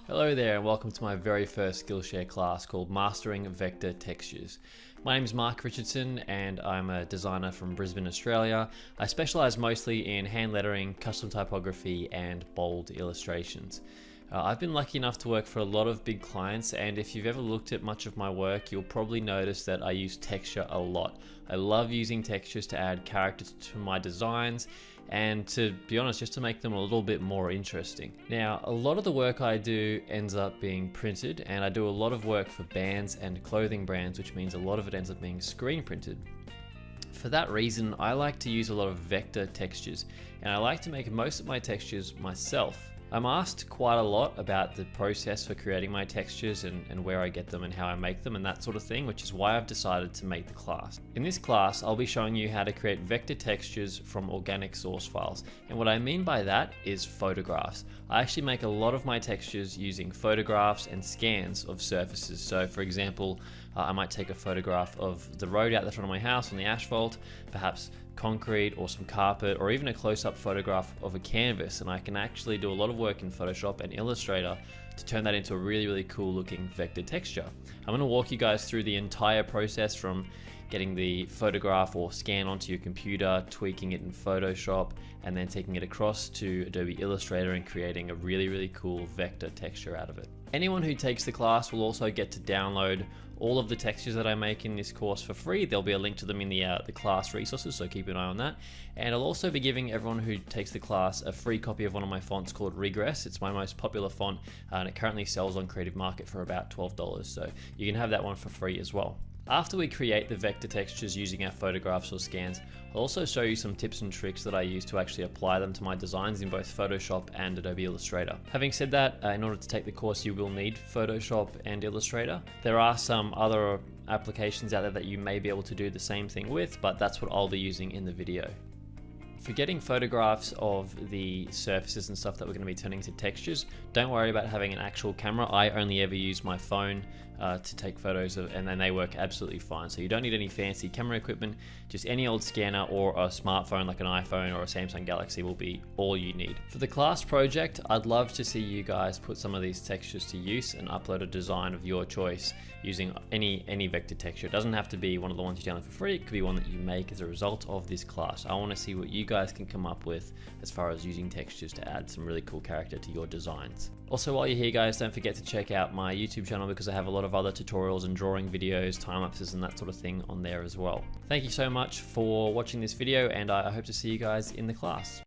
Hello there and welcome to my very first Skillshare class called Mastering Vector Textures. My name is Mark Richardson and I'm a designer from Brisbane, Australia. I specialise mostly in hand lettering, custom typography and bold illustrations. I've been lucky enough to work for a lot of big clients, and if you've ever looked at much of my work, you'll probably notice that I use texture a lot. I love using textures to add character to my designs and, to be honest, just to make them a little bit more interesting. Now, a lot of the work I do ends up being printed, and I do a lot of work for bands and clothing brands, which means a lot of it ends up being screen printed. For that reason, I like to use a lot of vector textures, and I like to make most of my textures myself. I'm asked quite a lot about the process for creating my textures and where I get them and how I make them and that sort of thing, which is why I've decided to make the class. In this class, I'll be showing you how to create vector textures from organic source files. And what I mean by that is photographs. I actually make a lot of my textures using photographs and scans of surfaces. So for example, I might take a photograph of the road out the front of my house on the asphalt, perhaps concrete or some carpet, or even a close-up photograph of a canvas, and I can actually do a lot of work in Photoshop and Illustrator to turn that into a really cool looking vector texture. I'm going to walk you guys through the entire process from getting the photograph or scan onto your computer, tweaking it in Photoshop, and then taking it across to Adobe Illustrator and creating a really cool vector texture out of it. Anyone who takes the class will also get to download all of the textures that I make in this course for free. There'll be a link to them in the class resources, so keep an eye on that. And I'll also be giving everyone who takes the class a free copy of one of my fonts called Regress. It's my most popular font, and it currently sells on Creative Market for about $12, so you can have that one for free as well. After we create the vector textures using our photographs or scans, I'll also show you some tips and tricks that I use to actually apply them to my designs in both Photoshop and Adobe Illustrator. Having said that, in order to take the course you will need Photoshop and Illustrator. There are some other applications out there that you may be able to do the same thing with, but that's what I'll be using in the video. For getting photographs of the surfaces and stuff that we're going to be turning to textures, don't worry about having an actual camera. I only ever use my phone to take photos of, and then they work absolutely fine. So you don't need any fancy camera equipment, just any old scanner or a smartphone like an iPhone or a Samsung Galaxy will be all you need. For the class project, I'd love to see you guys put some of these textures to use and upload a design of your choice using any vector texture. It doesn't have to be one of the ones you download for free. It could be one that you make as a result of this class. I want to see what you guys can come up with as far as using textures to add some really cool character to your designs. Also, while you're here guys, don't forget to check out my YouTube channel because I have a lot of other tutorials and drawing videos, time-lapses and that sort of thing on there as well. Thank you so much for watching this video, and I hope to see you guys in the class.